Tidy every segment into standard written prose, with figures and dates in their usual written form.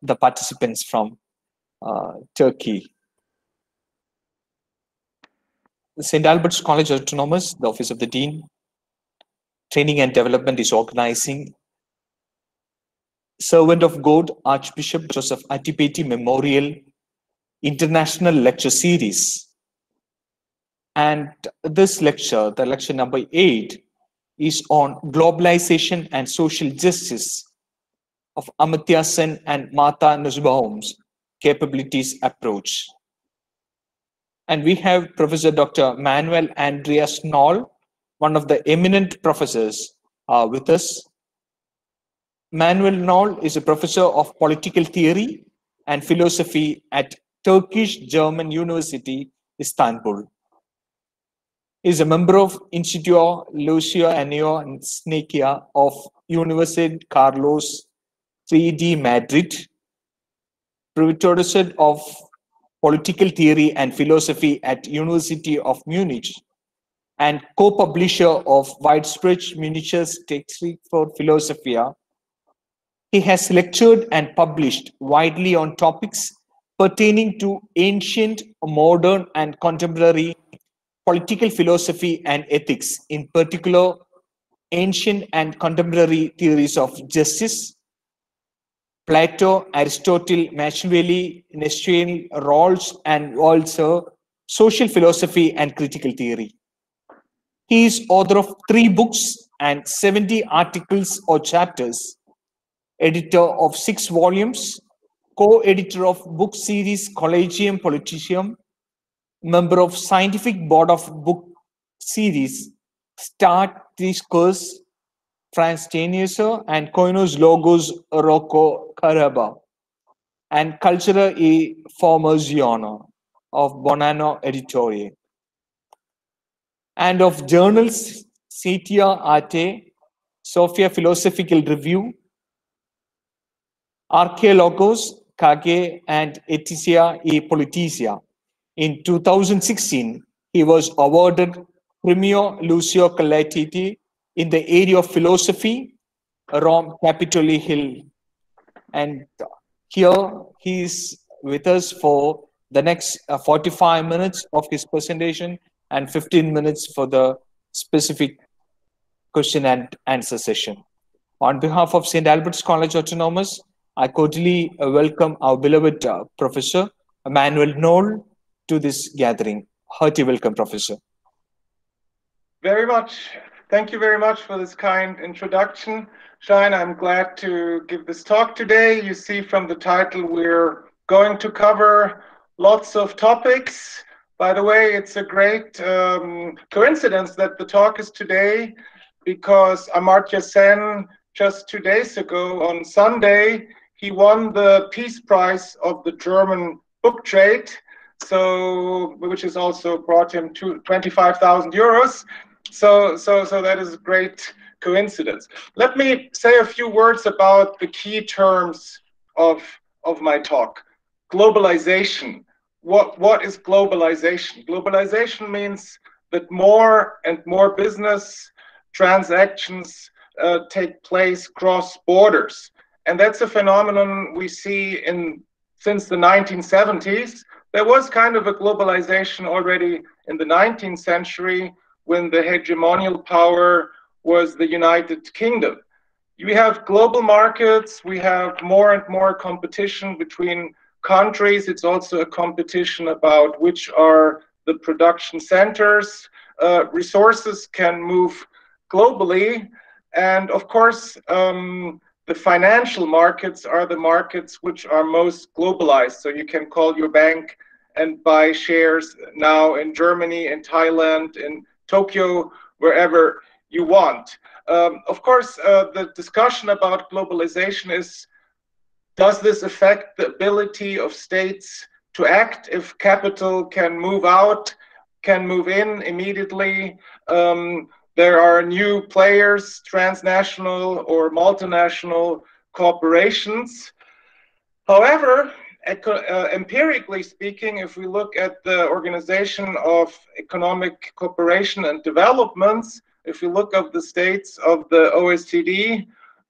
the participants from Turkey. St. Albert's College Autonomous, the Office of the Dean, Training and Development is organizing Servant of God, Archbishop Joseph Attipetty Memorial International Lecture Series. And this lecture, the lecture number 8, is on globalization and social justice of Amartya and Martha Nussbaum's capabilities approach. And we have Professor Dr. Manuel Andreas Knoll, one of the eminent professors with us. Manuel Knoll is a professor of political theory and philosophy at Turkish-German University, Istanbul. He is a member of Instituto Lucio Aneo and Snekia of Universidad Carlos III Madrid, Professor of Political Theory and Philosophy at University of Munich, and co-publisher of widespread miniatures text for Philosophia. He has lectured and published widely on topics pertaining to ancient, modern, and contemporary political philosophy and ethics, in particular, ancient and contemporary theories of justice, Plato, Aristotle, Machiavelli, Nietzschean roles, and also social philosophy and critical theory. He is author of 3 books and 70 articles or chapters, editor of 6 volumes, co-editor of book series Collegium Politicum, member of scientific board of book series Start This Course, France Teniuser, and Koinos Logos Rocco Caraba, and Cultura e Formazione of Bonanno Editore, and of journals Citia Arte, Sophia Philosophical Review, Archaeologos, Kage, and Ethicia e Politica. In 2016, he was awarded Premio Lucio Colletti in the area of philosophy, Rome Capitoli Hill. And here he is with us for the next 45 minutes of his presentation and 15 minutes for the specific question and answer session. On behalf of St. Albert's College Autonomous, I cordially welcome our beloved Professor Manuel Knoll to this gathering. Hearty welcome, Professor. Very much. Thank you very much for this kind introduction. Shine, I'm glad to give this talk today. You see from the title, we're going to cover lots of topics. By the way, it's a great coincidence that the talk is today because Amartya Sen, just 2 days ago on Sunday, he won the Peace Prize of the German book trade, so which has also brought him to 25,000 euros. So that is a great coincidence. Let me say a few words about the key terms of my talk. Globalization. What is globalization? Globalization means that more and more business transactions take place cross borders. And that's a phenomenon we see since the 1970s. There was kind of a globalization already in the 19th century when the hegemonial power was the United Kingdom. We have global markets, we have more and more competition between countries. It's also a competition about which are the production centers. Resources can move globally. And of course, the financial markets are the markets which are most globalized. So you can call your bank and buy shares now in Germany, in Thailand, in Tokyo, wherever you want. Of course, the discussion about globalization is, does this affect the ability of states to act? If capital can move out, can move in immediately, there are new players, transnational or multinational corporations. However, empirically speaking, if we look at the Organization of Economic Cooperation and Developments, if we look at the states of the OECD,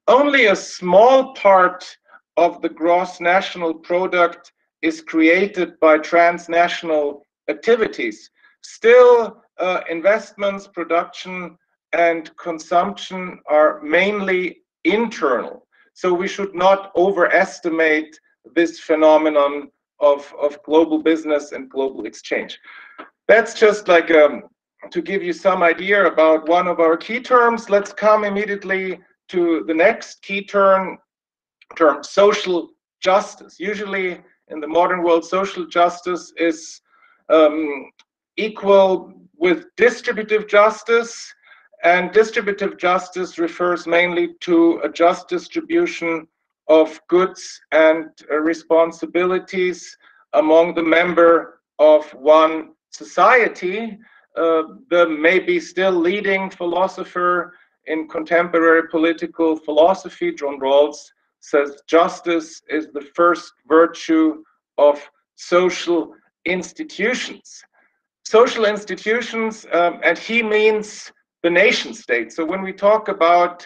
only a small part of the gross national product is created by transnational activities. Still, investments, production, and consumption are mainly internal. So we should not overestimate this phenomenon of global business and global exchange. That's just like to give you some idea about one of our key terms. Let's come immediately to the next key term, social justice. Usually in the modern world, social justice is equal with distributive justice, and distributive justice refers mainly to a just distribution of goods and responsibilities among the member of one society. The maybe still leading philosopher in contemporary political philosophy, John Rawls, says justice is the first virtue of social institutions. Social institutions, and he means the nation state. So when we talk about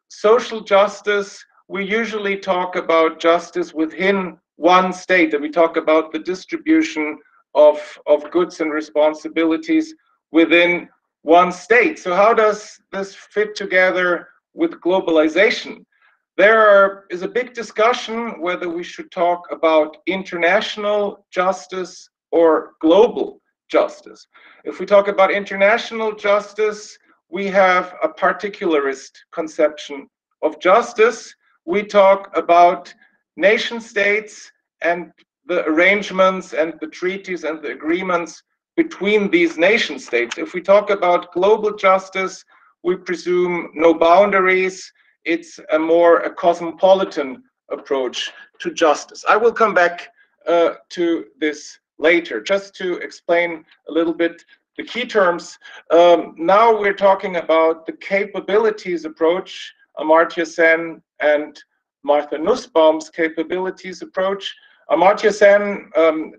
social justice, we usually talk about justice within one state, and we talk about the distribution of goods and responsibilities within one state. So how does this fit together with globalization? There is a big discussion whether we should talk about international justice or global justice. If we talk about international justice, we have a particularist conception of justice. We talk about nation states and the arrangements and the treaties and the agreements between these nation states. If we talk about global justice, we presume no boundaries. It's a cosmopolitan approach to justice. I will come back to this later, just to explain a little bit the key terms. Now we're talking about the capabilities approach, Amartya Sen and Martha Nussbaum's capabilities approach. Amartya Sen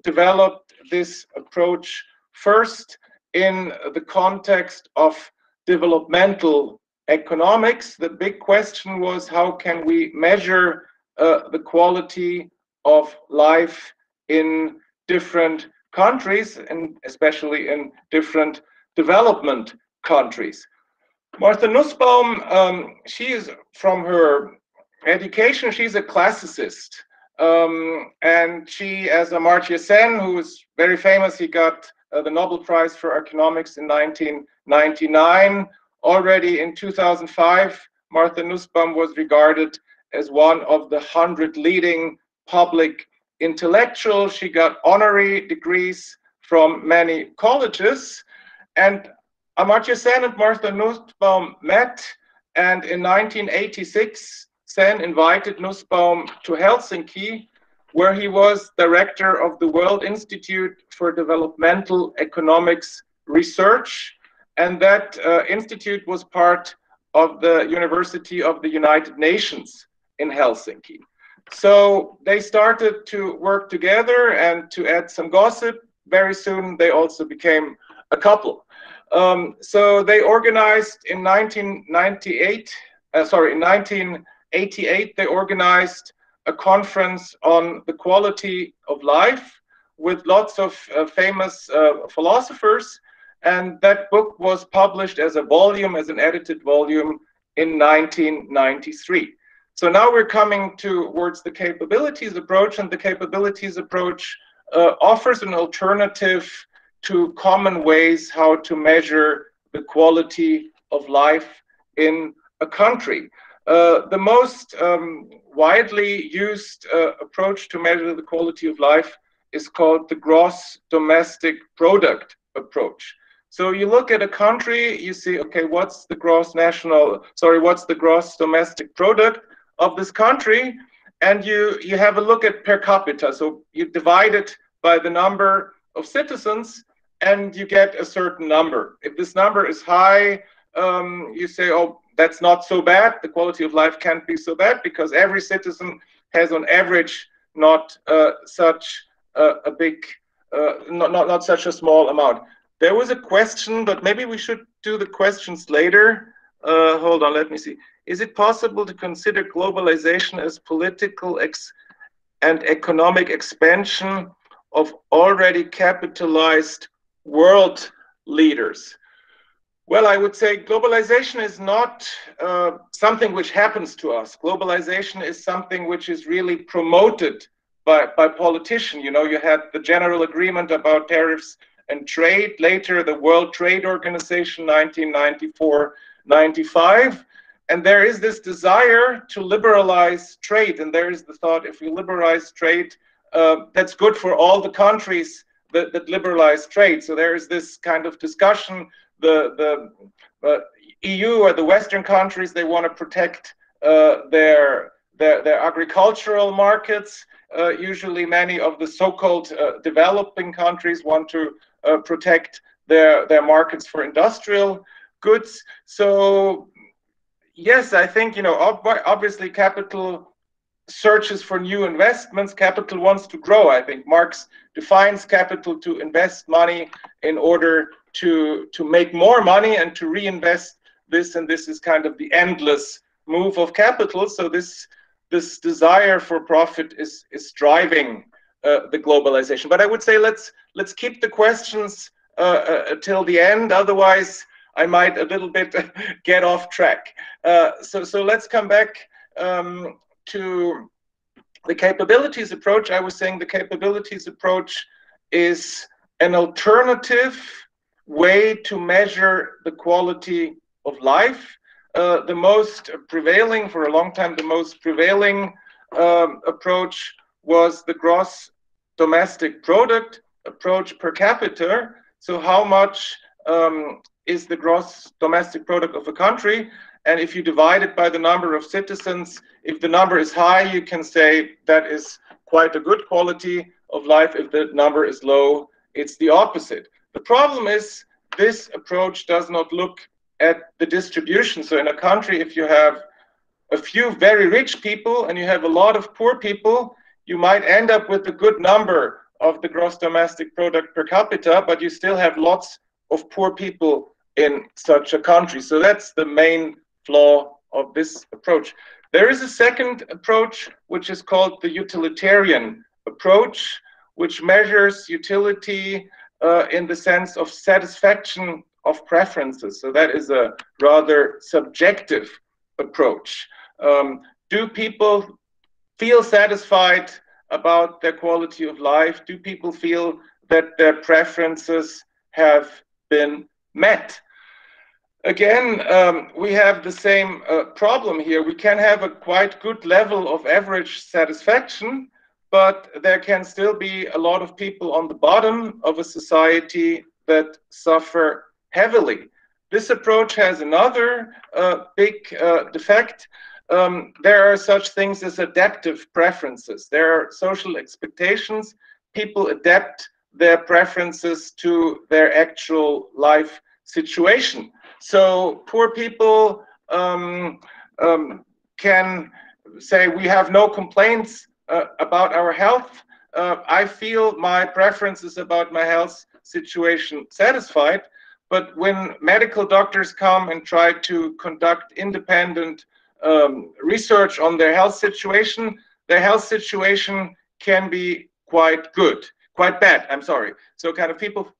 developed this approach first in the context of developmental economics. The big question was, how can we measure the quality of life in different countries, and especially in different development countries? Martha Nussbaum, she is, from her education, she's a classicist. And she, as Amartya Sen, who is very famous, he got the Nobel Prize for Economics in 1999. Already in 2005, Martha Nussbaum was regarded as one of the 100 leading public intellectuals. She got honorary degrees from many colleges. And Amartya Sen and Martha Nussbaum met, and in 1986, Sen invited Nussbaum to Helsinki, where he was director of the World Institute for Developmental Economics Research. And that institute was part of the University of the United Nations in Helsinki. So they started to work together, and to add some gossip, very soon they also became a couple. So they organized in 1988, they organized a conference on the quality of life with lots of famous philosophers. And that book was published as a volume, as an edited volume, in 1993. So now we're coming towards the capabilities approach, and the capabilities approach offers an alternative to common ways how to measure the quality of life in a country. The most widely used approach to measure the quality of life is called the gross domestic product approach. So you look at a country, you see, okay, what's the gross domestic product of this country? And you have a look at per capita. So you divide it by the number of citizens, and you get a certain number. If this number is high, you say, oh, that's not so bad. The quality of life can't be so bad, because every citizen has on average not such a big, not such a small amount. There was a question, but maybe we should do the questions later. Hold on, let me see. is it possible to consider globalization as political and economic expansion of already capitalized world leaders? Well, I would say globalization is not something which happens to us. Globalization is something which is really promoted by politicians. You know, you had the general agreement about tariffs and trade, later the World Trade Organization, 1994-95. And there is this desire to liberalize trade. And there is the thought, if we liberalize trade, that's good for all the countries that liberalize trade. So there is this kind of discussion. The EU or the Western countries, they want to protect their agricultural markets. Usually many of the so-called developing countries want to protect their markets for industrial goods. So yes, I think, you know, obviously capital searches for new investments. Capital wants to grow. I think Marx defines capital to invest money in order to make more money and to reinvest this, and this is kind of the endless move of capital. So this desire for profit is driving the globalization. But I would say let's keep the questions till the end, otherwise I might a little bit get off track. So let's come back to the capabilities approach. I was saying the capabilities approach is an alternative way to measure the quality of life. The most prevailing, for a long time, the most prevailing approach was the gross domestic product approach per capita. So how much is the gross domestic product of a country? And if you divide it by the number of citizens, if the number is high, you can say that is quite a good quality of life. If the number is low, it's the opposite. The problem is this approach does not look at the distribution. So in a country, if you have a few very rich people and you have a lot of poor people, you might end up with a good number of the gross domestic product per capita, but you still have lots of poor people in such a country. So that's the main flaw of this approach. There is a second approach, which is called the utilitarian approach, which measures utility in the sense of satisfaction of preferences. So that is a rather subjective approach. Do people feel satisfied about their quality of life? Do people feel that their preferences have been met? Again, we have the same problem here. We can have a quite good level of average satisfaction, but there can still be a lot of people on the bottom of a society that suffer heavily. This approach has another big defect. There are such things as adaptive preferences. There are social expectations. People adapt their preferences to their actual life situation. So poor people can say, we have no complaints about our health. I feel my preferences about my health situation satisfied. But when medical doctors come and try to conduct independent research on their health situation can be quite bad, I'm sorry. So kind of people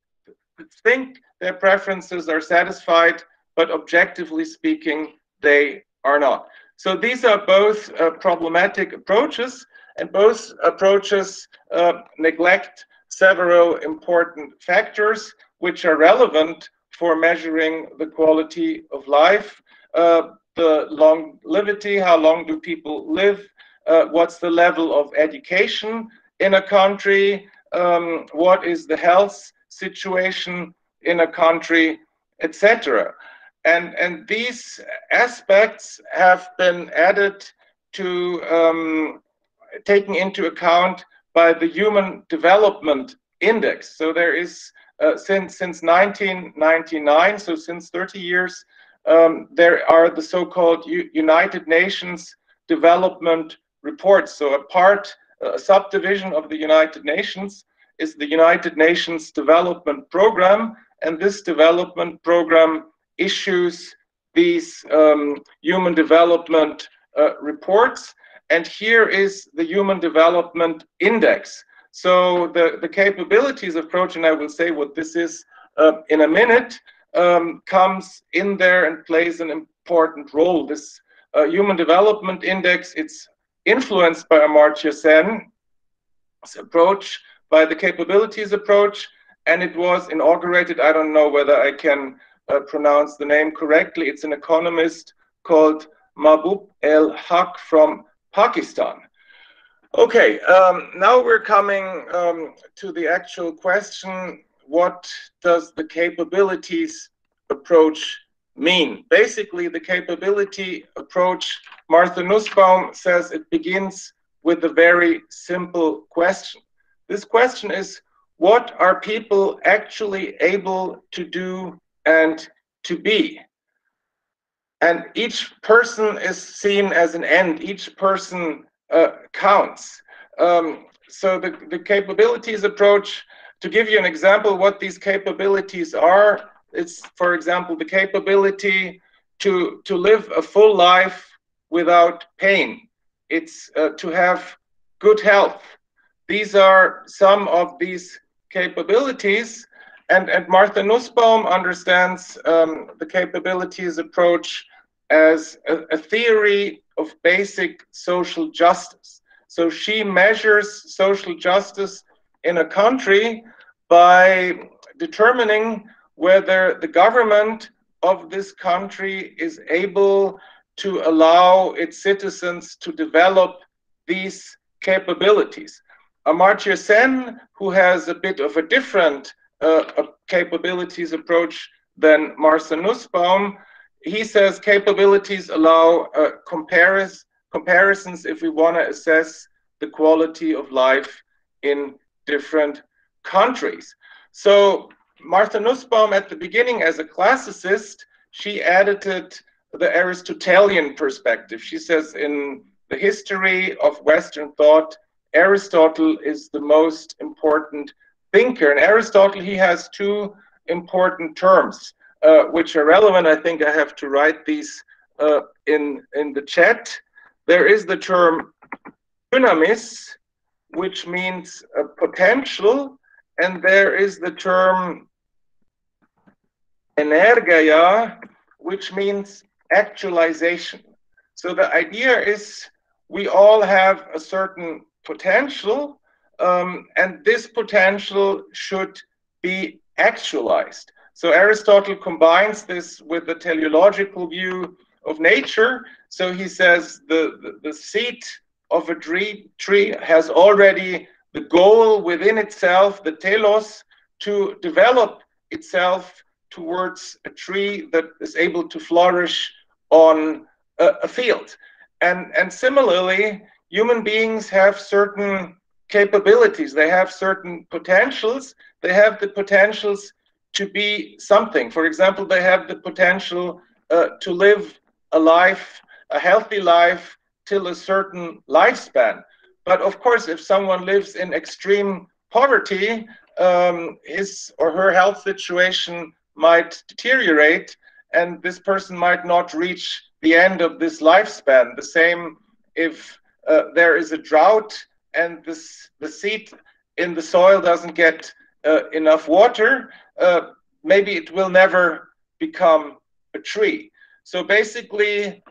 think their preferences are satisfied, but objectively speaking, they are not. So these are both problematic approaches, and both approaches neglect several important factors which are relevant for measuring the quality of life. The longevity, how long do people live? What's the level of education in a country? What is the health situation in a country, etc. And these aspects have been added to taken into account by the Human Development Index. So there is since 1999, so since 30 years, there are the so-called United Nations Development Reports. So a subdivision of the United Nations is the United Nations Development Program, and this development program issues these human development reports. And here is the Human Development Index. So the capabilities approach, and I will say what this is in a minute, comes in there and plays an important role. This Human Development Index, it's influenced by Amartya Sen's approach, by the capabilities approach, and it was inaugurated, I don't know whether I can pronounce the name correctly, it's an economist called Mahbub El Haq from Pakistan. Okay, now we're coming to the actual question, what does the capabilities approach mean? Basically, the capability approach, Martha Nussbaum says it begins with a very simple question. This question is, what are people actually able to do and to be? And each person is seen as an end, each person counts. So the capabilities approach, to give you an example what these capabilities are, it's, for example, the capability to live a full life without pain. It's to have good health. These are some of these capabilities, and Martha Nussbaum understands the capabilities approach as a theory of basic social justice. So she measures social justice in a country by determining whether the government of this country is able to allow its citizens to develop these capabilities. Amartya Sen, who has a bit of a different capabilities approach than Martha Nussbaum, he says capabilities allow comparisons if we want to assess the quality of life in different countries. So Martha Nussbaum at the beginning, as a classicist, she edited the Aristotelian perspective. She says in the history of Western thought, Aristotle is the most important thinker. And Aristotle, he has two important terms which are relevant. I think I have to write these in the chat. There is the term dynamis, which means potential, and there is the term energia, which means actualization. So the idea is we all have a certain potential, and this potential should be actualized. So Aristotle combines this with the teleological view of nature. So he says the seed of a tree has already the goal within itself, the telos, to develop itself towards a tree that is able to flourish on a field. And similarly, human beings have certain capabilities. They have certain potentials. They have the potentials to be something. For example, they have the potential to live a life, a healthy life, till a certain lifespan. But of course, if someone lives in extreme poverty, his or her health situation might deteriorate, and this person might not reach the end of this lifespan. The same if there is a drought and the seed in the soil doesn't get enough water, maybe it will never become a tree. So basically,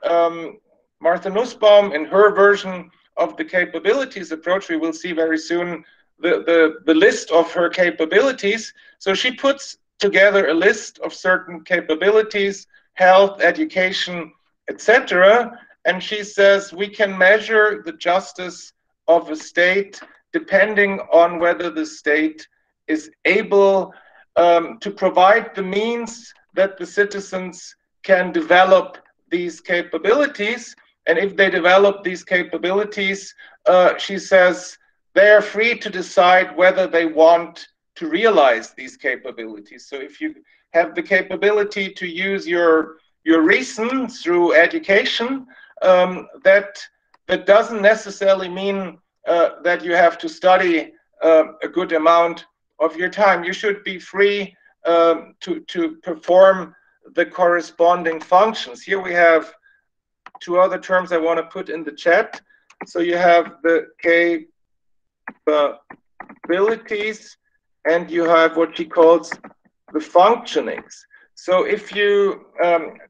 Martha Nussbaum, in her version of the capabilities approach, we will see very soon the list of her capabilities. So she puts together a list of certain capabilities, health, education, etc. And she says we can measure the justice of a state depending on whether the state is able to provide the means that the citizens can develop these capabilities. And if they develop these capabilities, she says they are free to decide whether they want to realize these capabilities. So if you have the capability to use your reason through education, that doesn't necessarily mean that you have to study a good amount of your time. You should be free to perform the corresponding functions. Here we have two other terms I want to put in the chat. So you have the capabilities and you have what she calls the functionings. So if you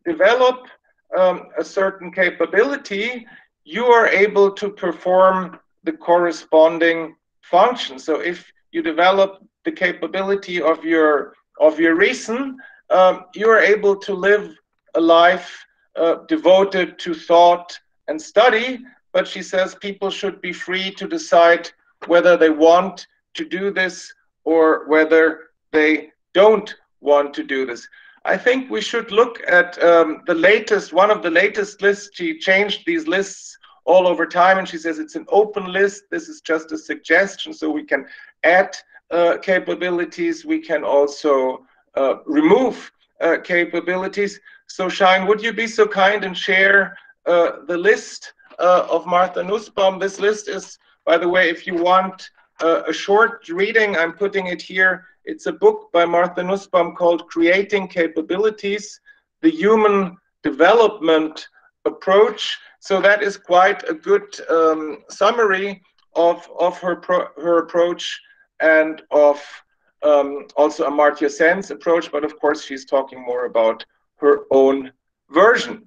develop a certain capability, you are able to perform the corresponding function. So if you develop the capability of your reason, you are able to live a life devoted to thought and study. But she says people should be free to decide whether they want to do this or whether they don't want to do this. I think we should look at one of the latest lists. She changed these lists all over time, and she says it's an open list. This is just a suggestion, so we can add capabilities. We can also remove capabilities. So Shine, would you be so kind and share the list of Martha Nussbaum? This list is, by the way, if you want a short reading, I'm putting it here. It's a book by Martha Nussbaum called Creating Capabilities, the Human Development Approach. So that is quite a good summary of her approach and of also Amartya Sen's approach, but of course she's talking more about her own version.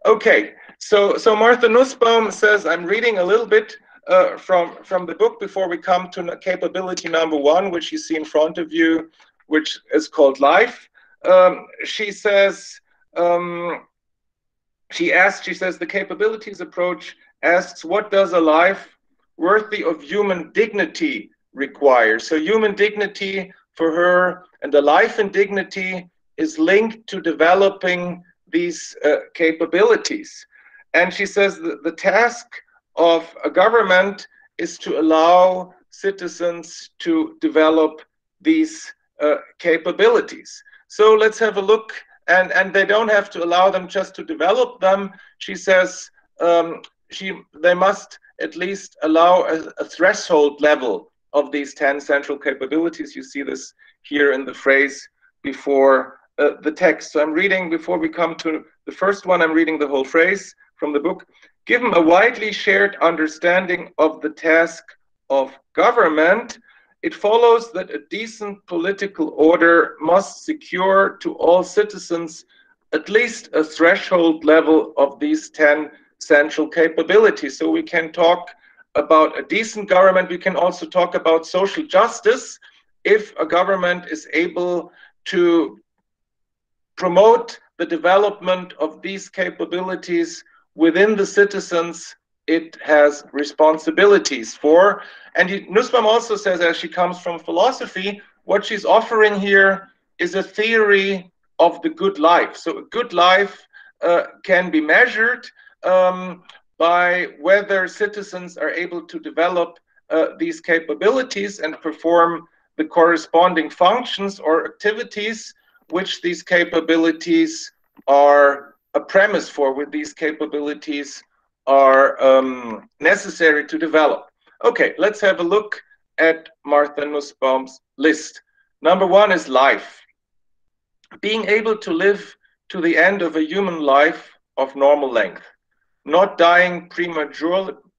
Okay, so Martha Nussbaum says, I'm reading a little bit from the book before we come to capability number 1, which you see in front of you, which is called life. She says, she says, the capabilities approach asks, what does a life worthy of human dignity require? So human dignity for her and the life in dignity is linked to developing these capabilities. And she says that the task of a government is to allow citizens to develop these capabilities. So let's have a look, and they don't have to allow them just to develop them. She says they must at least allow a threshold level of these 10 central capabilities. You see this here in the phrase before the text. So I'm reading, before we come to the first one, I'm reading the whole phrase from the book. Given a widely shared understanding of the task of government, it follows that a decent political order must secure to all citizens at least a threshold level of these 10 central capabilities. So we can talk about a decent government. We can also talk about social justice. If a government is able to promote the development of these capabilities within the citizens, it has responsibilities for. And Nussbaum also says, as she comes from philosophy, what she's offering here is a theory of the good life. So a good life can be measured by whether citizens are able to develop these capabilities and perform the corresponding functions or activities which these capabilities are a premise for, with these capabilities are necessary to develop. Okay, let's have a look at Martha Nussbaum's list. Number 1 is life. Being able to live to the end of a human life of normal length, not dying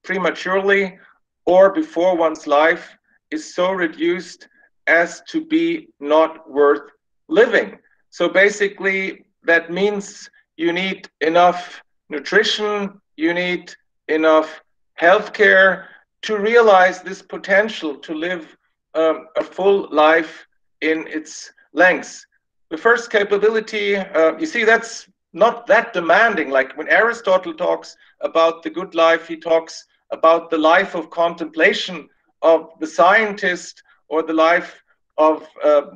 prematurely or before one's life is so reduced as to be not worth living. So basically, that means you need enough nutrition, you need enough healthcare to realize this potential to live a full life in its length. The first capability, you see, that's not that demanding. Like when Aristotle talks about the good life, he talks about the life of contemplation of the scientist or the life of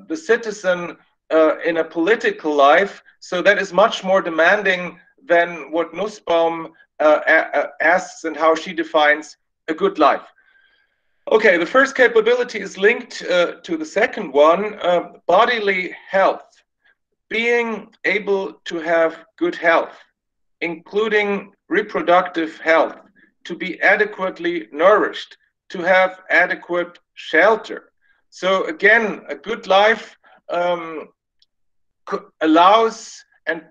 the citizen in a political life. So that is much more demanding than what Nussbaum asks and how she defines a good life. Okay, the first capability is linked to the second one, bodily health. Being able to have good health, including reproductive health, to be adequately nourished, to have adequate shelter. So again, a good life allows and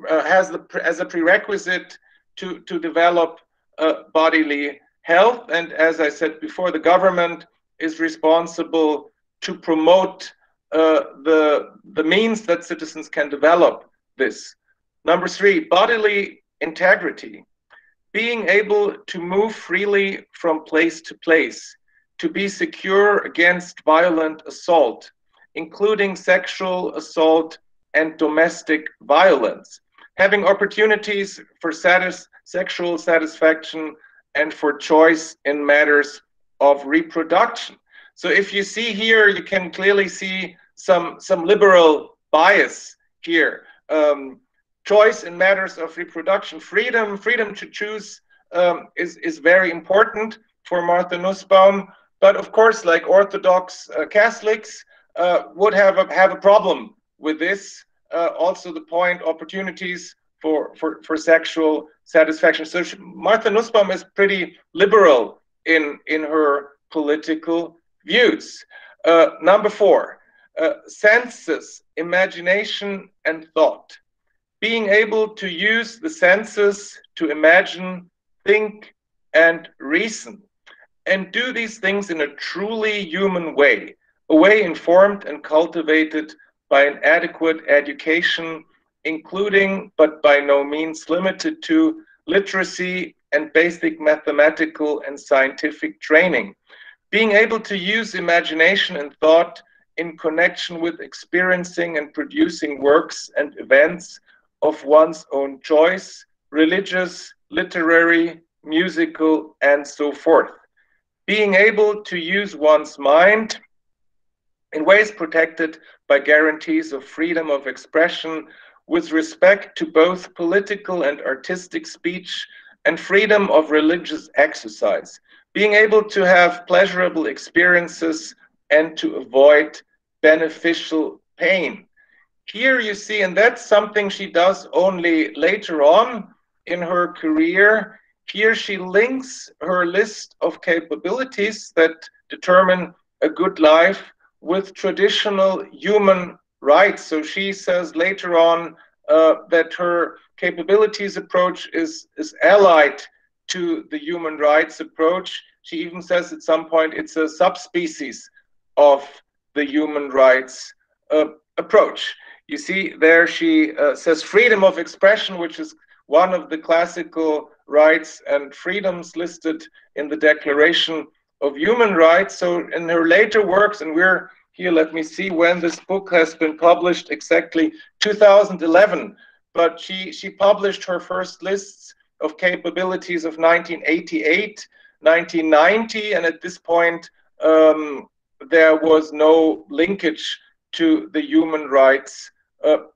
as a prerequisite to develop bodily health. And as I said before, the government is responsible to promote the means that citizens can develop this. Number 3, bodily integrity. Being able to move freely from place to place, to be secure against violent assault, including sexual assault and domestic violence, having opportunities for sexual satisfaction and for choice in matters of reproduction. So if you see here, you can clearly see some liberal bias here. Choice in matters of reproduction, freedom to choose is very important for Martha Nussbaum. But of course, like Orthodox Catholics would have a problem with this. Also, the point, opportunities for sexual satisfaction. So Martha Nussbaum is pretty liberal in her political views. Number 4, senses, imagination, and thought. Being able to use the senses to imagine, think, and reason, and do these things in a truly human way, a way informed and cultivated by an adequate education, including, but by no means limited to, literacy and basic mathematical and scientific training. Being able to use imagination and thought in connection with experiencing and producing works and events of one's own choice, religious, literary, musical, and so forth. Being able to use one's mind in ways protected by guarantees of freedom of expression with respect to both political and artistic speech and freedom of religious exercise. Being able to have pleasurable experiences and to avoid beneficial pain. Here you see, and that's something she does only later on in her career. Here she links her list of capabilities that determine a good life with traditional human rights. So she says later on that her capabilities approach is allied to the human rights approach. She even says at some point it's a subspecies of the human rights approach. You see there she says freedom of expression, which is one of the classical rights and freedoms listed in the Declaration of Human Rights. So in her later works, and we're here, let me see when this book has been published, exactly 2011, but she published her first lists of capabilities of 1988, 1990, and at this point there was no linkage to the human rights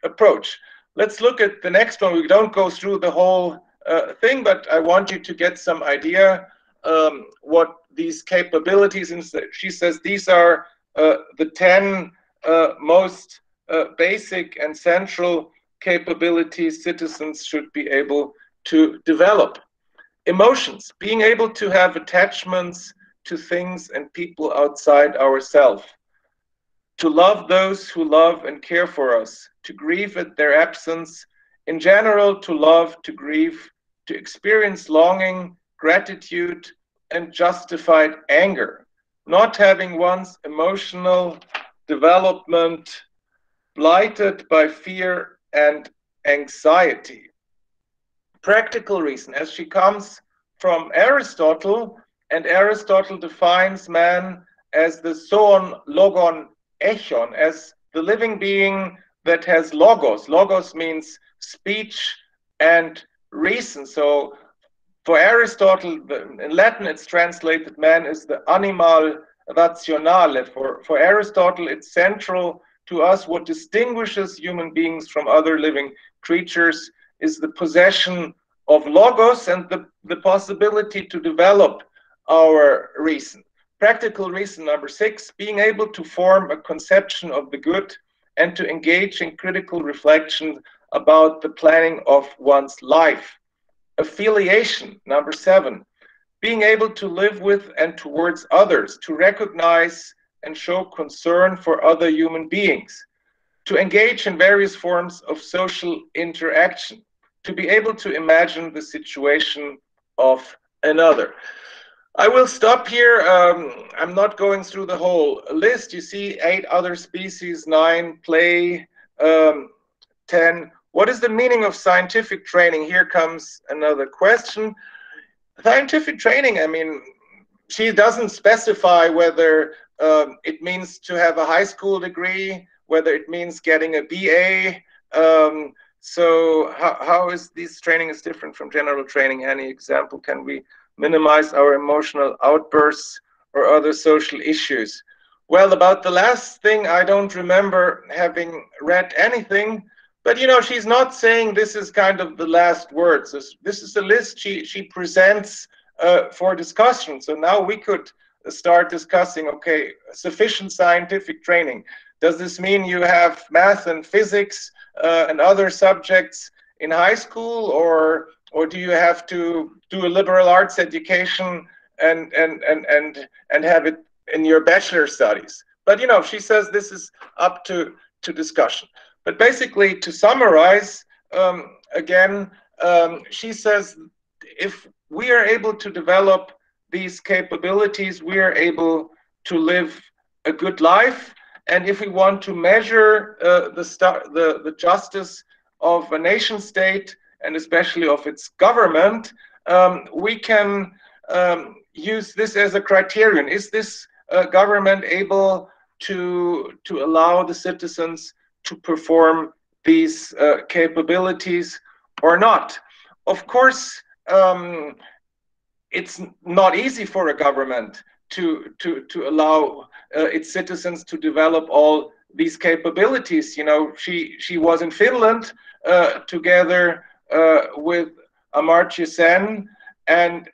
approach. Let's look at the next one. We don't go through the whole thing, but I want you to get some idea what these capabilities, and she says these are the 10 most basic and central capabilities citizens should be able to develop. Emotions, being able to have attachments to things and people outside ourselves. To love those who love and care for us, to grieve at their absence, in general, to love, to grieve, to experience longing, gratitude, and justified anger, not having one's emotional development blighted by fear and anxiety. Practical reason, as she comes from Aristotle, and Aristotle defines man as the zoon logon echon, as the living being that has logos. Logos means speech and reason. So for Aristotle, in Latin it's translated man is the animal rationale. For Aristotle, it's central to us. What distinguishes human beings from other living creatures is the possession of logos and the possibility to develop our reason. Practical reason number 6, being able to form a conception of the good and to engage in critical reflection about the planning of one's life. Affiliation number 7, being able to live with and towards others, to recognize and show concern for other human beings. to engage in various forms of social interaction, to be able to imagine the situation of another. I will stop here. I'm not going through the whole list. You see 8 other species, 9 play, 10. What is the meaning of scientific training? Here comes another question. Scientific training, I mean, she doesn't specify whether it means to have a high school degree, whether it means getting a BA. So how is this training is different from general training? Any example? Can we minimize our emotional outbursts or other social issues? Well, about the last thing, I don't remember having read anything, but you know, she's not saying this is kind of the last words. This is a list she presents for discussion. So now we could start discussing, okay, sufficient scientific training. Does this mean you have math and physics and other subjects in high school, or do you have to do a liberal arts education and have it in your bachelor studies? But you know, she says this is up to discussion. But basically, to summarize, again, she says if we are able to develop these capabilities, we are able to live a good life. And if we want to measure the justice of a nation state, and especially of its government, we can use this as a criterion. Is this government able to allow the citizens to perform these capabilities or not? Of course, it's not easy for a government to allow its citizens to develop all these capabilities. You know, she was in Finland together with Amartya Sen, and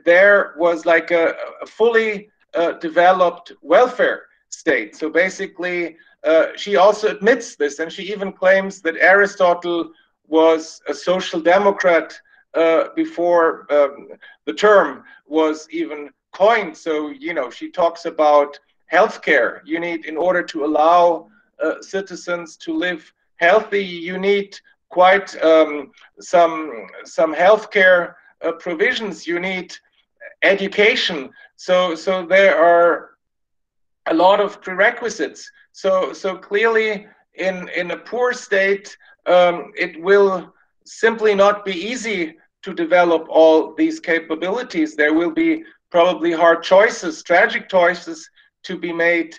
there was like a fully developed welfare state. So basically, she also admits this, and she even claims that Aristotle was a social democrat before the term was even coined. So, you know, she talks about healthcare. You need, in order to allow citizens to live healthy, you need quite some healthcare provisions. You need education. So there are a lot of prerequisites. So clearly, in a poor state, it will simply not be easy to develop all these capabilities. There will be probably hard choices, tragic choices to be made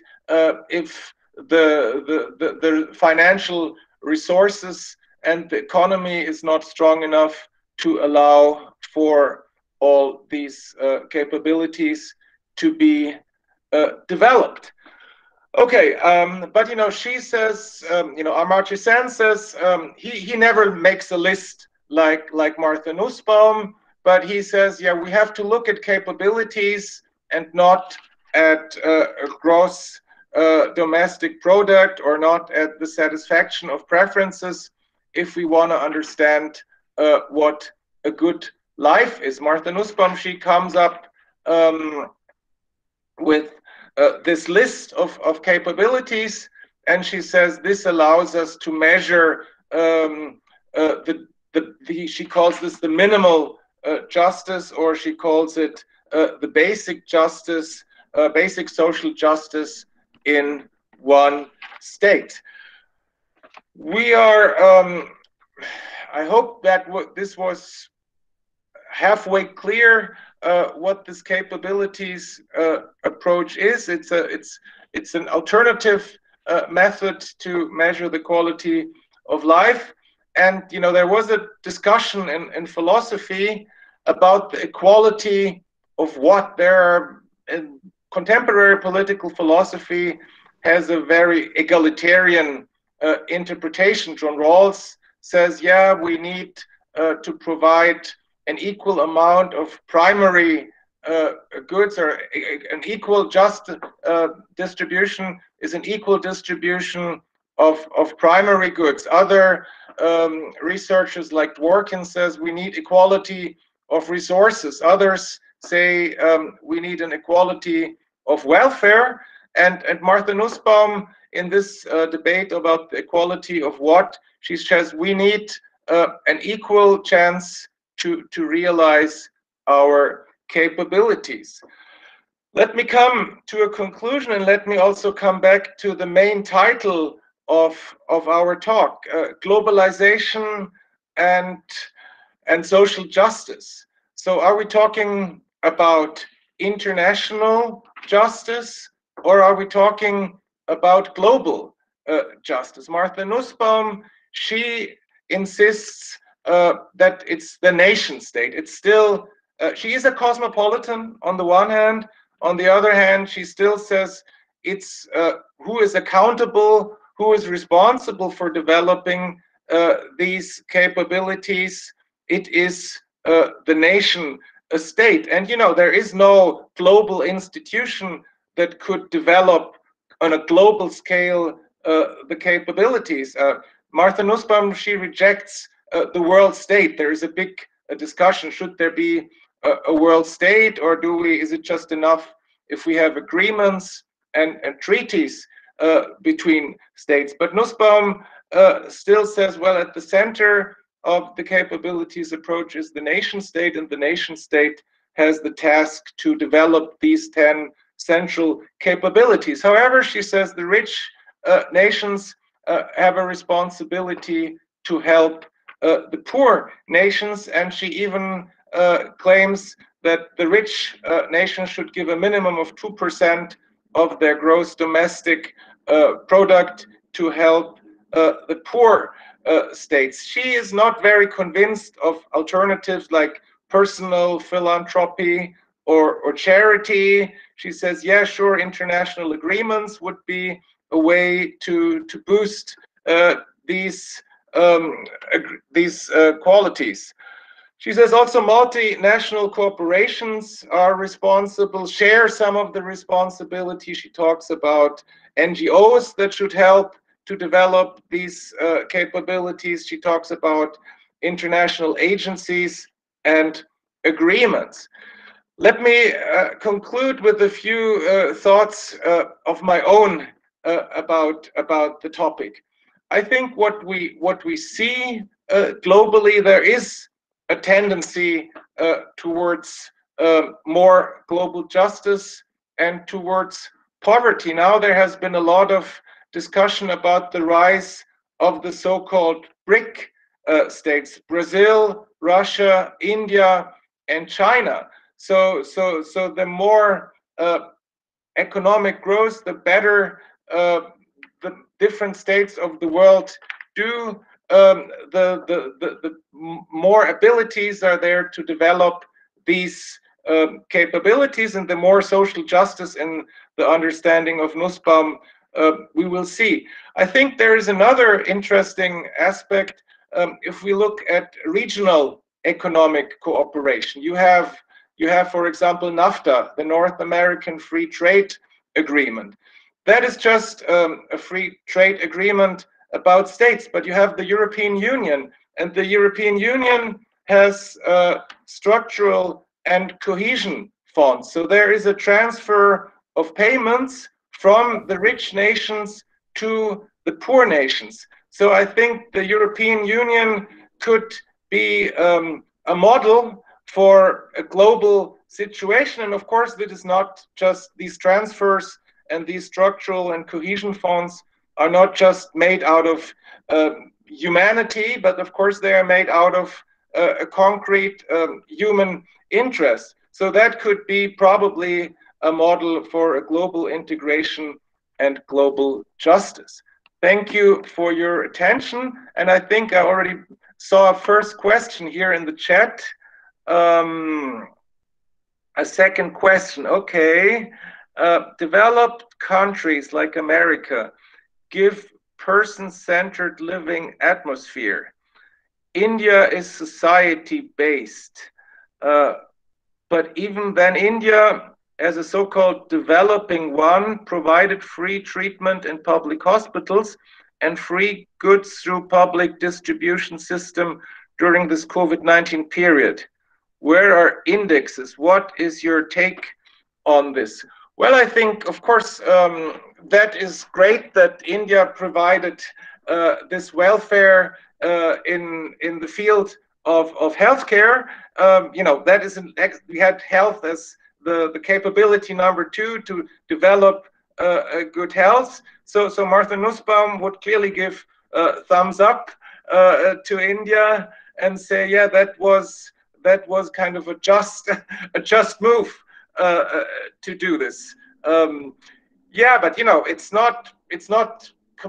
if the financial resources and the economy is not strong enough to allow for all these capabilities to be developed. Okay, but you know, she says, you know, Amartya Sen says he never makes a list like Martha Nussbaum, but he says, yeah, we have to look at capabilities and not at a gross domestic product, or not at the satisfaction of preferences, if we want to understand what a good life is. Martha Nussbaum, she comes up with this list of capabilities, and she says this allows us to measure she calls this the minimal justice, or she calls it the basic justice, basic social justice in one state. We are, I hope that this was halfway clear what this capabilities approach is. It's an alternative method to measure the quality of life. And you know, there was a discussion in philosophy about the equality of what. There are, in contemporary political philosophy has a very egalitarian interpretation. John Rawls says, yeah, we need to provide an equal amount of primary goods, or an equal just distribution is an equal distribution of primary goods. Other researchers like Dworkin says we need equality of resources. Others say we need an equality of welfare. And Martha Nussbaum in this debate about the equality of what. She says we need an equal chance to realize our capabilities. Let me come to a conclusion, and let me also come back to the main title of our talk, globalization and social justice. So are we talking about international justice, or are we talking about global justice? Martha Nussbaum, she insists that it's the nation state. It's still, she is a cosmopolitan on the one hand. On the other hand, she still says it's who is accountable, who is responsible for developing these capabilities. It is the nation state. And, you know, there is no global institution that could develop on a global scale the capabilities. Martha Nussbaum, she rejects the world state. There is a big discussion. Should there be a world state, or is it just enough if we have agreements and treaties between states? But Nussbaum still says, well, at the center of the capabilities approach is the nation state, and the nation state has the task to develop these 10 central capabilities. However, she says the rich nations have a responsibility to help the poor nations, and she even claims that the rich nations should give a minimum of 2% of their gross domestic product to help the poor states. She is not very convinced of alternatives like personal philanthropy or charity. She says, yeah, sure, international agreements would be a way to boost these qualities. She says also multinational corporations are responsible, share some of the responsibility. She talks about NGOs that should help to develop these capabilities. She talks about international agencies and agreements. Let me conclude with a few thoughts of my own about the topic. I think what we see globally, there is a tendency towards more global justice and towards poverty. Now there has been a lot of discussion about the rise of the so-called BRIC states: Brazil, Russia, India, and China. So the more economic growth, the better the different states of the world do. The more abilities are there to develop these capabilities, and the more social justice in the understanding of Nussbaum we will see. I think there is another interesting aspect. If we look at regional economic cooperation, you have, for example, NAFTA, the North American Free Trade Agreement. That is just a free trade agreement about states, but you have the European Union, and the European Union has structural and cohesion funds. So there is a transfer of payments from the rich nations to the poor nations. So I think the European Union could be a model for a global situation. And of course, it is not just these transfers, and these structural and cohesion funds are not just made out of humanity, but of course they are made out of a concrete human interest. So that could be probably a model for a global integration and global justice. Thank you for your attention. And I think I already saw a first question here in the chat. A second question, okay. Developed countries like America give person-centered living atmosphere. India is society-based, but even then India, as a so-called developing one, provided free treatment in public hospitals and free goods through public distribution system during this COVID-19 period. Where are indexes? What is your take on this? Well, I think, of course, that is great that India provided this welfare in the field of healthcare. You know, that is we had health as the capability number 2 to develop a good health. So Martha Nussbaum would clearly give thumbs up to India and say, yeah, that was kind of a just move to do this. Yeah, but you know, it's not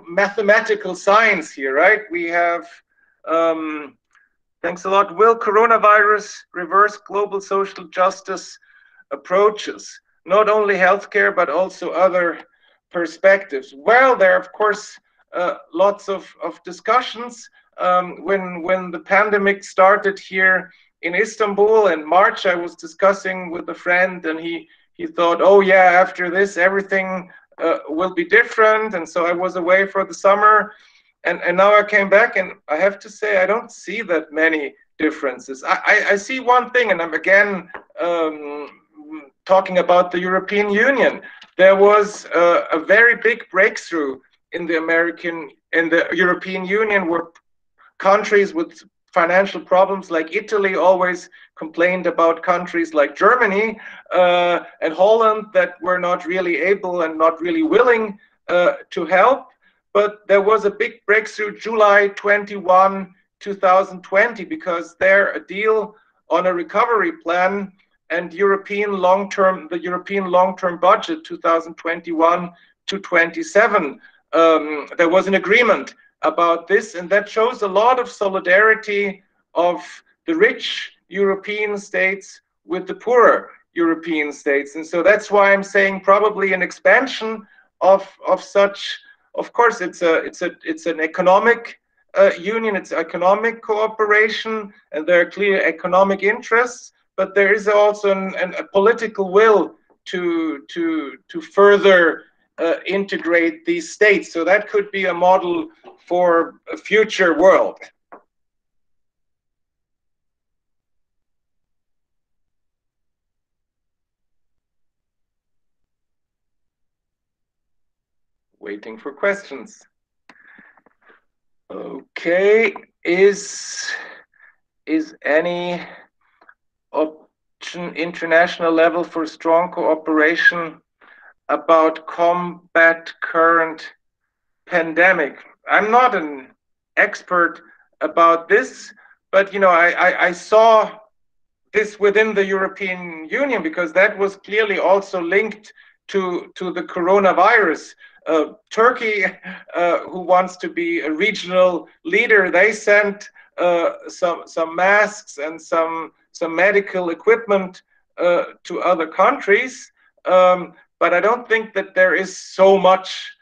mathematical science here, right? We have thanks a lot. Will coronavirus reverse global social justice approaches, not only healthcare but also other perspectives? Well, there are of course lots of discussions. When the pandemic started here in Istanbul in March, I was discussing with a friend, and he thought, oh yeah, after this everything will be different. And so I was away for the summer, and now I came back, and I have to say I don't see that many differences. I see one thing, and I'm again talking about the European Union. There was a very big breakthrough in the European Union, where countries with financial problems like Italy always complained about countries like Germany and Holland that were not really able and not really willing to help. But there was a big breakthrough July 21, 2020, because there a deal on a recovery plan and the European long-term budget 2021 to 27. There was an agreement about this, and that shows a lot of solidarity of the rich European states with the poorer European states. And so that's why I'm saying probably an expansion of such. Of course, it's an economic union, it's economic cooperation, and there are clear economic interests, but there is also a political will to further integrate these states. So that could be a model for a future world. Waiting for questions. Okay, is any option international level for strong cooperation about combat current pandemic? I'm not an expert about this, but you know, I saw this within the European Union, because that was clearly also linked to the coronavirus. Turkey, who wants to be a regional leader, they sent some masks and some medical equipment to other countries. But I don't think that there is so much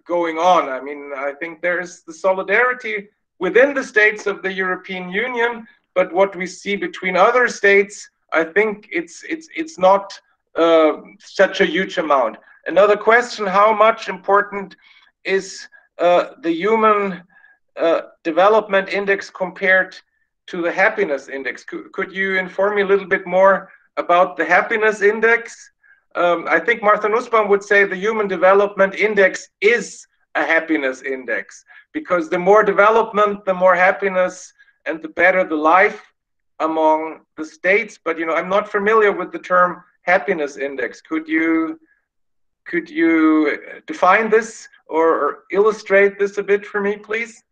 going on. I mean, I think there is the solidarity within the states of the European Union, but what we see between other states, I think it's not such a huge amount. Another question: how much important is the Human Development Index compared to the Happiness Index? Could you inform me a little bit more about the Happiness Index? I think Martha Nussbaum would say the Human Development Index is a happiness index, because the more development, the more happiness, and the better the life among the states. But you know, I'm not familiar with the term happiness index. Could you define this or illustrate this a bit for me, please?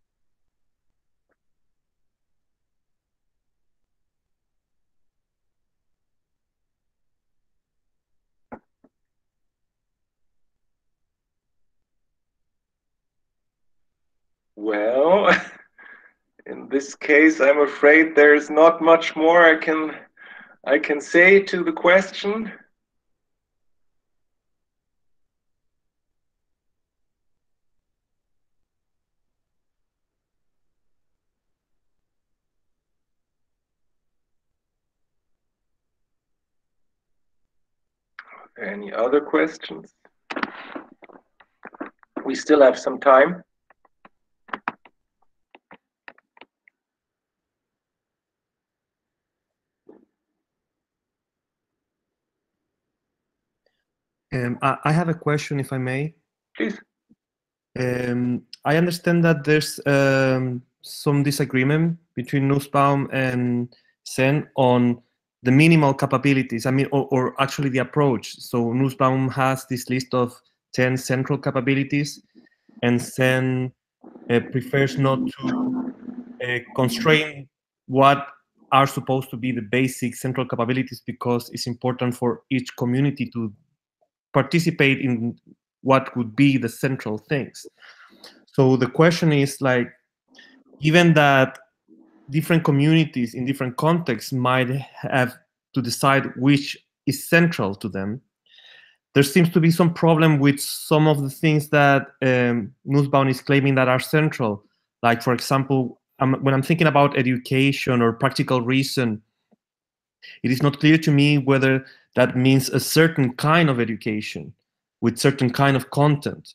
Well, in this case, I'm afraid there's not much more I can say to the question. Any other questions? We still have some time. I have a question, if I may. Please. I understand that there's some disagreement between Nussbaum and Sen on the minimal capabilities. I mean, or actually the approach. So Nussbaum has this list of 10 central capabilities, and Sen prefers not to constrain what are supposed to be the basic central capabilities, because it's important for each community to participate in what would be the central things. So the question is, like, given that different communities in different contexts might have to decide which is central to them, there seems to be some problem with some of the things that Nussbaum is claiming that are central. Like, for example, when I'm thinking about education or practical reason, it is not clear to me whether that means a certain kind of education with certain kind of content.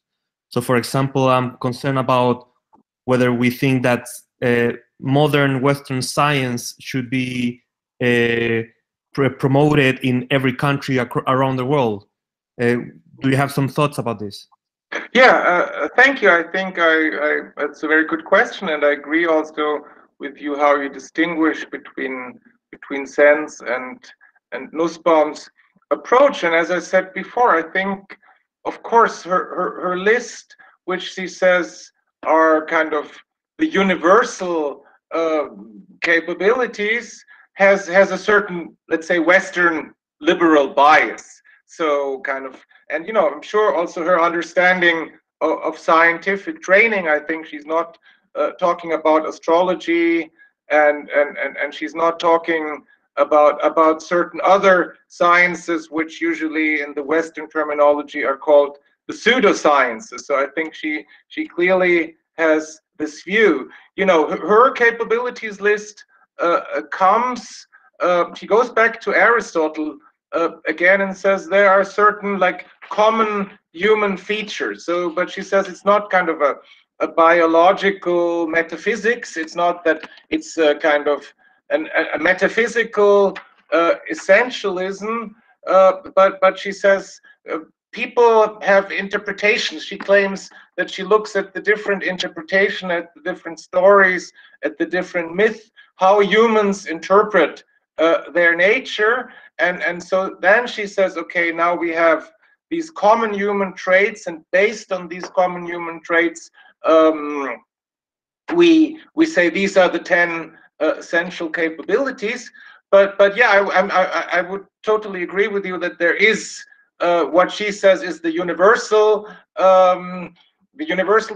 So, for example, I'm concerned about whether we think that modern Western science should be promoted in every country around the world. Do you have some thoughts about this? Yeah, thank you. I think that's a very good question, and I agree also with you how you distinguish between Sen's and Nussbaum's approach. And as I said before, I think, of course, her list, which she says are kind of the universal capabilities, has a certain, let's say, Western liberal bias. So kind of, and you know, I'm sure also her understanding of scientific training. I think she's not talking about astrology, and she's not talking about certain other sciences, which usually in the Western terminology are called the pseudosciences. So I think she clearly has this view. You know, her capabilities list comes. She goes back to Aristotle again and says there are certain like common human features. So, but she says it's not kind of a biological metaphysics. It's not that it's a kind of a metaphysical essentialism. But she says people have interpretations. She claims that she looks at the different interpretation, at the different stories, at the different myth, how humans interpret their nature. And so then she says, okay, now we have these common human traits, and based on these common human traits, we say these are the 10 essential capabilities. But yeah, I would totally agree with you that there is what she says is the universal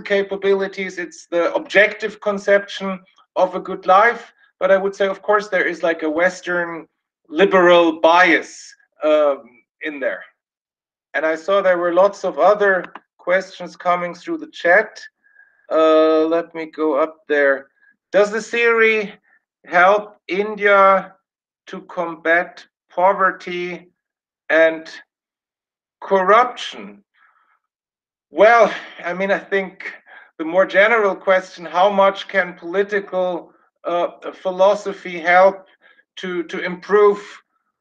capabilities. It's the objective conception of a good life. But I would say, of course, there is like a Western liberal bias in there. And I saw there were lots of other questions coming through the chat. Let me go up there. Does the theory help India to combat poverty and corruption? Well, I mean, I think the more general question, how much can political philosophy help to improve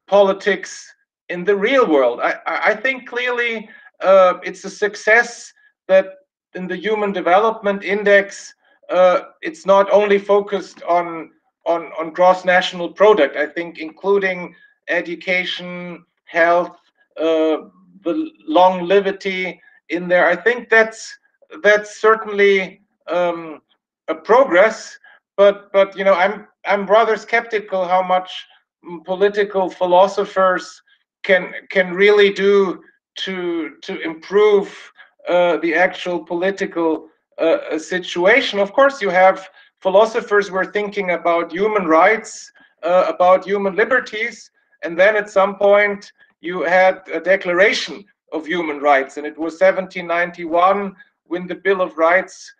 politics in the real world? I think clearly it's a success that in the Human Development Index, it's not only focused on gross national product. I think including education, health, the longevity in there. I think that's certainly a progress. But you know, I'm rather skeptical how much political philosophers can really do to improve the actual political situation. Of course, you have philosophers who are thinking about human rights, about human liberties, and then at some point you had a Declaration of Human Rights, and it was 1791 when the Bill of Rights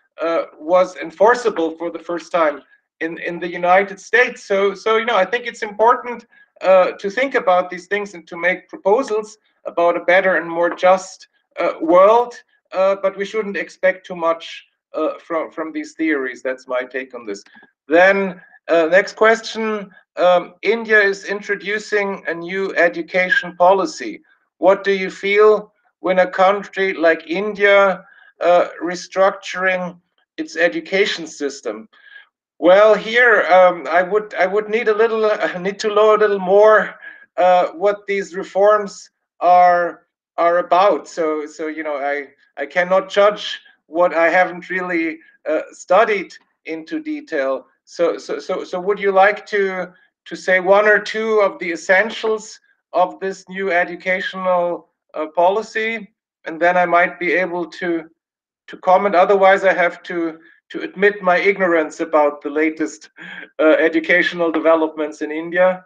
was enforceable for the first time in the United States. So you know, I think it's important to think about these things and to make proposals about a better and more just world, but we shouldn't expect too much from these theories. That's my take on this. Then next question. India is introducing a new education policy. What do you feel when a country like India restructuring its education system? Well, here I would need a little need to know a little more what these reforms are about. So you know, I cannot judge what I haven't really studied into detail. So would you like to say one or two of the essentials of this new educational policy, and then I might be able to comment. Otherwise, I have to admit my ignorance about the latest educational developments in India.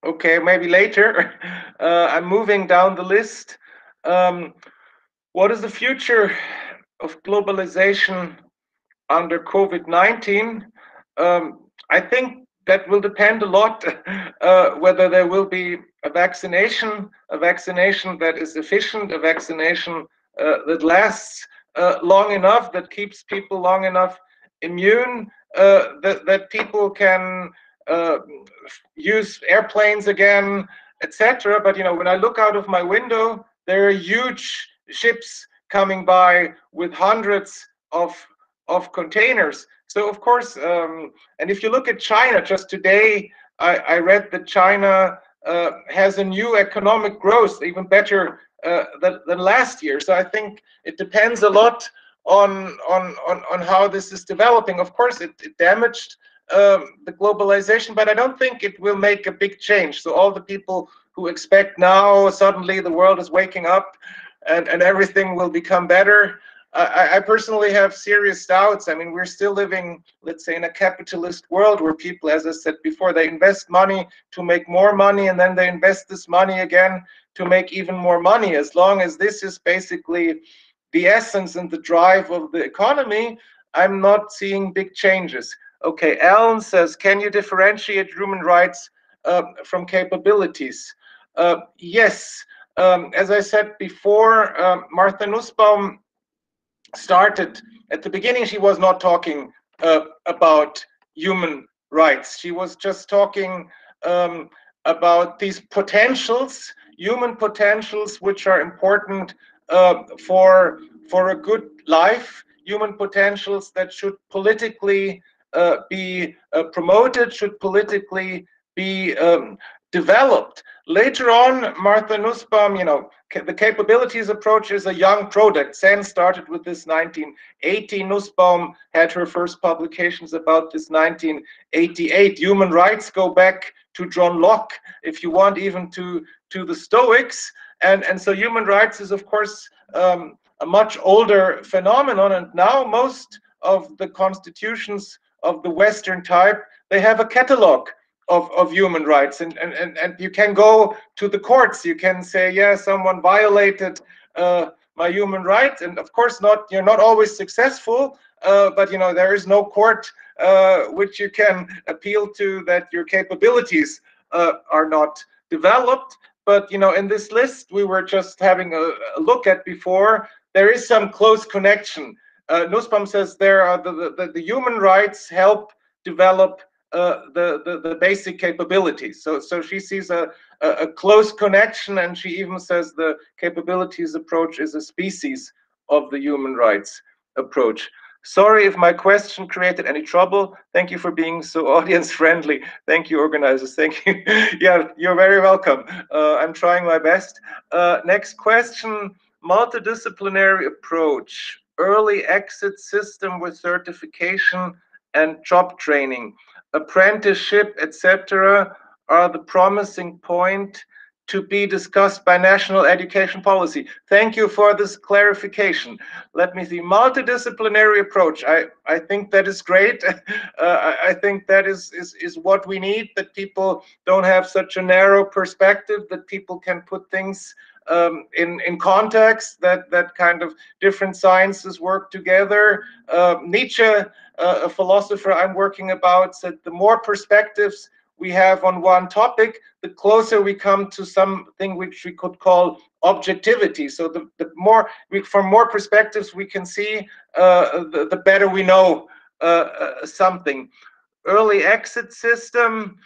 Okay, maybe later. I'm moving down the list. What is the future of globalization under COVID-19? I think that will depend a lot whether there will be a vaccination that is efficient, a vaccination that lasts long enough, that keeps people long enough immune, that people can use airplanes again, etc. But you know, when I look out of my window, there are huge ships coming by with hundreds of containers. So of course, and if you look at China, just today I read that China has a new economic growth, even better than last year. So I think it depends a lot on how this is developing. Of course, it damaged the globalization, but I don't think it will make a big change. So all the people who expect now suddenly the world is waking up and everything will become better, I personally have serious doubts. I mean, we're still living, let's say, in a capitalist world where people, as I said before, they invest money to make more money, and then they invest this money again to make even more money. As long as this is basically the essence and the drive of the economy, I'm not seeing big changes. Okay, Alan says, can you differentiate human rights from capabilities? Yes. As I said before, Martha Nussbaum started at the beginning. She was not talking about human rights. She was just talking about these potentials, human potentials, which are important for a good life, human potentials that should politically be promoted, should politically be developed. Later on, Martha Nussbaum, you know, the capabilities approach is a young product. Sen started with this 1980. Nussbaum had her first publications about this 1988. Human rights go back to John Locke, if you want, even to the Stoics. And so human rights is, of course, a much older phenomenon. And now most of the constitutions of the Western type, they have a catalog of human rights, and you can go to the courts. You can say, yeah, someone violated my human rights, and of course you're not always successful, but you know, there is no court which you can appeal to that your capabilities are not developed. But you know, in this list we were just having a look at before, there is some close connection. Nussbaum says there are the human rights help develop the basic capabilities. So she sees a close connection, and she even says the capabilities approach is a species of the human rights approach. Sorry if my question created any trouble. Thank you for being so audience friendly. Thank you, organizers. Thank you. Yeah, you're very welcome. I'm trying my best. Next question, multidisciplinary approach, early exit system with certification and job training, apprenticeship, etc., are the promising point to be discussed by national education policy. Thank you for this clarification. Let me see. Multidisciplinary approach. I think that is great. I think that is what we need, that people don't have such a narrow perspective, that people can put things in context, that kind of different sciences work together. Nietzsche, a philosopher I'm working about, said the more perspectives we have on one topic, the closer we come to something which we could call objectivity. So the more from more perspectives we can see, the better we know something. early exit system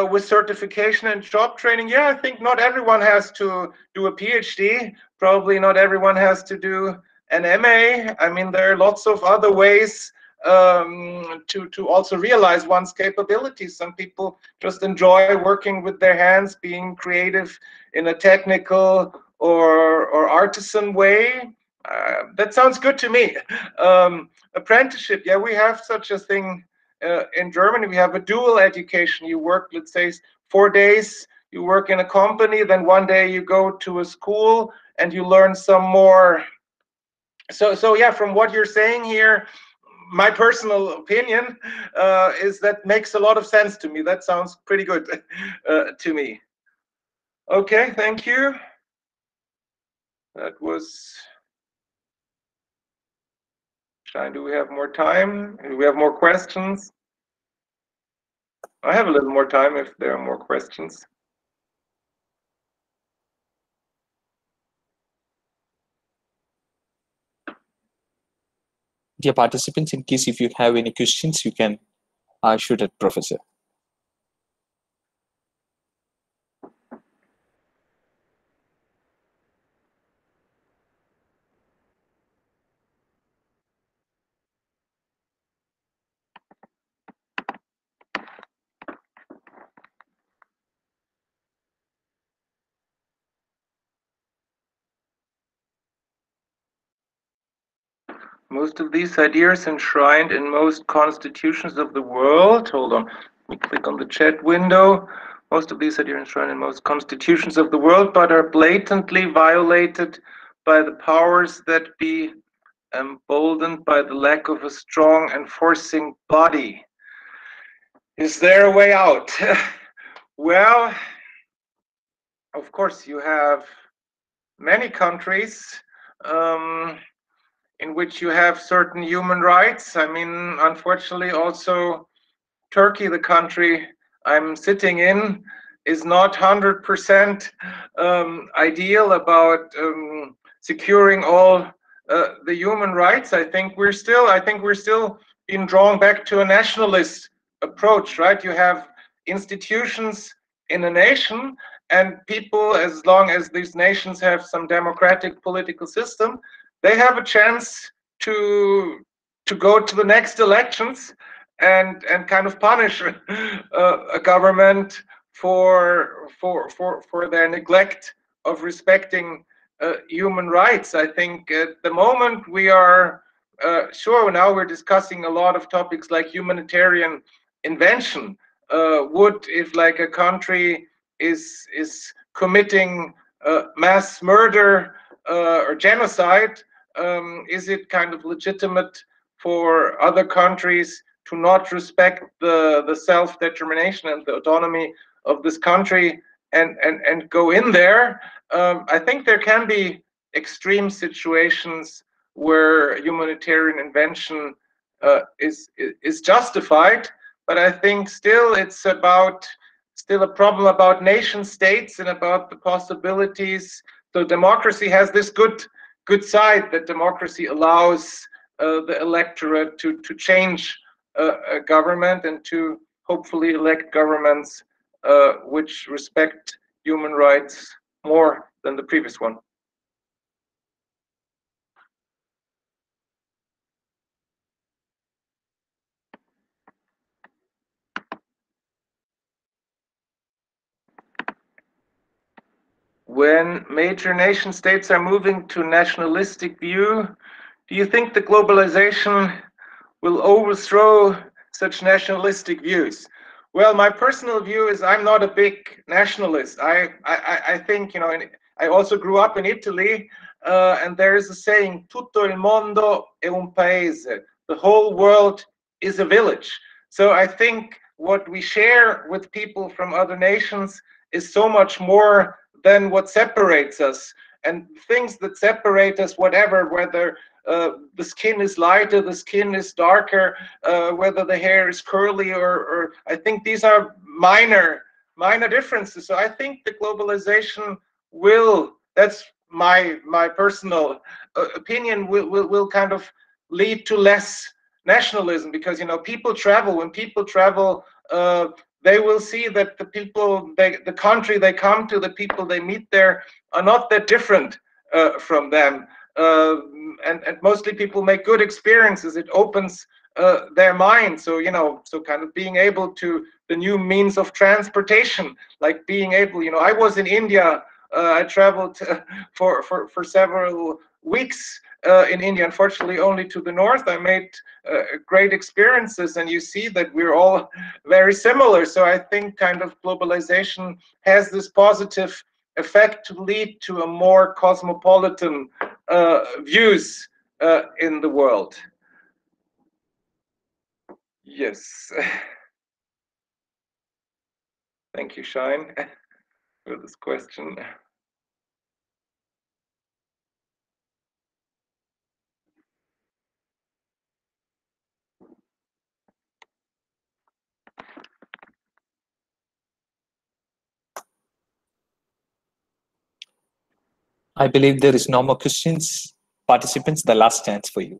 with certification and job training. Yeah, I think not everyone has to do a PhD. Probably not everyone has to do an MA. I mean, there are lots of other ways to also realize one's capabilities. Some people just enjoy working with their hands, being creative in a technical or artisan way. That sounds good to me. Apprenticeship, yeah, we have such a thing in Germany. We have a dual education. You work, let's say, 4 days, you work in a company, then one day you go to a school and you learn some more. So yeah, from what you're saying here, my personal opinion is that makes a lot of sense to me. That sounds pretty good to me. Okay, thank you. That was... Shine, do we have more time? Do we have more questions? I have a little more time if there are more questions. Dear participants, in case if you have any questions, you can shoot at Professor. Most of these ideas enshrined in most constitutions of the world. Hold on, let me click on the chat window. Most of these ideas enshrined in most constitutions of the world, but are blatantly violated by the powers that be, emboldened by the lack of a strong enforcing body. Is there a way out? Well, of course, you have many countries in which you have certain human rights. I mean, unfortunately, also Turkey, the country I'm sitting in, is not 100% ideal about securing all the human rights. I think we're still being drawn back to a nationalist approach, right? You have institutions in a nation, and people, as long as these nations have some democratic political system, they have a chance to go to the next elections and kind of punish a government for their neglect of respecting human rights. I think at the moment we are sure, now we're discussing a lot of topics like humanitarian invention. Would, if like a country is committing mass murder or genocide, is it kind of legitimate for other countries to not respect the self-determination and the autonomy of this country and go in there? I think there can be extreme situations where humanitarian invention is justified, but I think still it's still a problem about nation states and about the possibilities. So democracy has this good side, that democracy allows the electorate to change a government and to hopefully elect governments which respect human rights more than the previous one. When major nation states are moving to nationalistic view, do you think the globalization will overthrow such nationalistic views? Well, my personal view is I'm not a big nationalist. I think, you know, I also grew up in Italy, and there is a saying, tutto il mondo è un paese. The whole world is a village. So I think what we share with people from other nations is so much more than what separates us. And things that separate us, whatever, whether the skin is lighter, the skin is darker, whether the hair is curly, or I think these are minor differences. So I think the globalization will, that's my personal opinion, will kind of lead to less nationalism, because people travel. When people travel, they will see that the country they come to, the people they meet there, are not that different from them, and mostly people make good experiences. It opens their mind. So so kind of being able to the new means of transportation, like being able, I was in India. I traveled for several weeks in India, unfortunately only to the north. I made great experiences, and you see that we're all very similar. So I think kind of globalization has this positive effect to lead to a more cosmopolitan views in the world. Yes. Thank you, Shine, for this question. I believe there is no more questions. Participants, the last chance for you.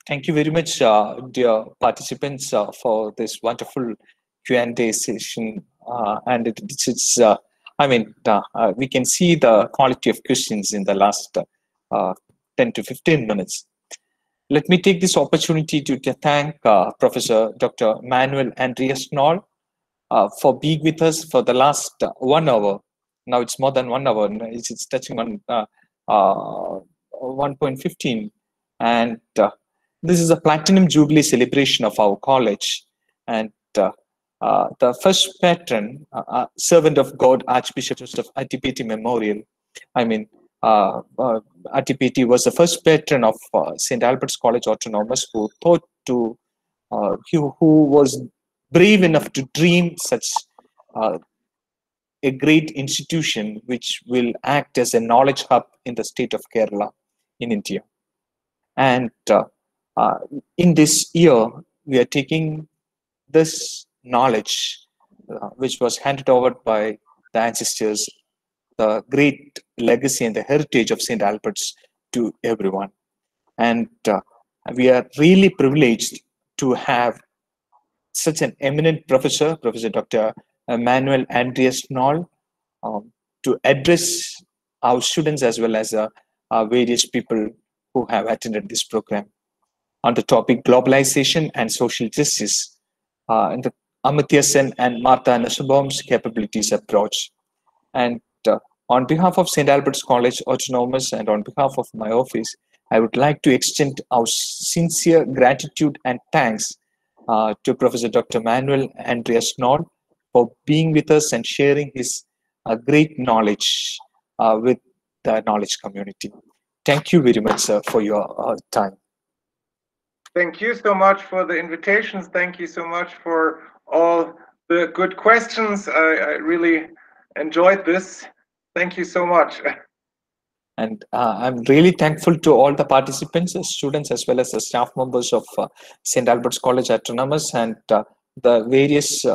Thank you very much, dear participants, for this wonderful Q&A session. And it's I mean, we can see the quality of questions in the last 10 to 15 minutes. Let me take this opportunity to thank Professor Dr. Manuel Andreas Knoll for being with us for the last 1 hour. Now it's more than 1 hour. It's touching on 1.15. And this is a Platinum Jubilee celebration of our college. And the first patron, servant of God, Archbishop of Attipetty Memorial. I mean, Attipetty was the first patron of St. Albert's College Autonomous, who thought to, who was brave enough to dream such a great institution which will act as a knowledge hub in the state of Kerala in India. And in this year, we are taking this knowledge, which was handed over by the ancestors, the great legacy and the heritage of St. Albert's, to everyone. And we are really privileged to have such an eminent professor, Professor Dr. Manuel Andreas Knoll, to address our students as well as various people who have attended this program on the topic globalization and social justice in the Amartya Sen and Martha Nussbaum's capabilities approach. And on behalf of St. Albert's College Autonomous and on behalf of my office, I would like to extend our sincere gratitude and thanks to Professor Dr. Manuel Andreas Knoll for being with us and sharing his great knowledge with the knowledge community. Thank you very much, sir, for your time. Thank you so much for the invitations. Thank you so much for all the good questions. I really enjoyed this. Thank you so much. And I'm really thankful to all the participants, students, as well as the staff members of St. Albert's College Autonomous and the various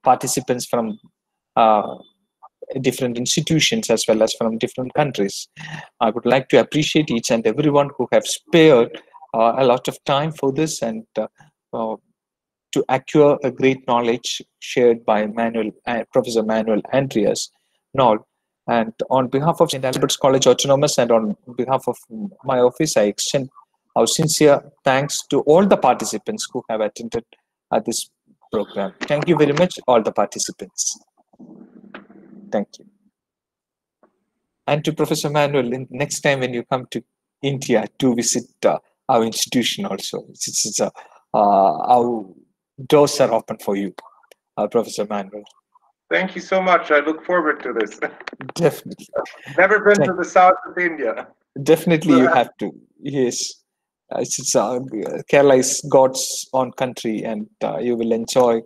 participants from different institutions as well as from different countries. I would like to appreciate each and everyone who have spared a lot of time for this and to acquire a great knowledge shared by Professor Manuel Andreas Knoll. And on behalf of St. Albert's College Autonomous and on behalf of my office, I extend our sincere thanks to all the participants who have attended this program. Thank you very much, all the participants. Thank you. And to Professor Manuel, next time when you come to India to visit our institution also, our doors are open for you, Professor Manuel. Thank you so much. I look forward to this. Definitely. Never been to the south of India. Definitely, you have to. Yes, Kerala is God's own country, and you will enjoy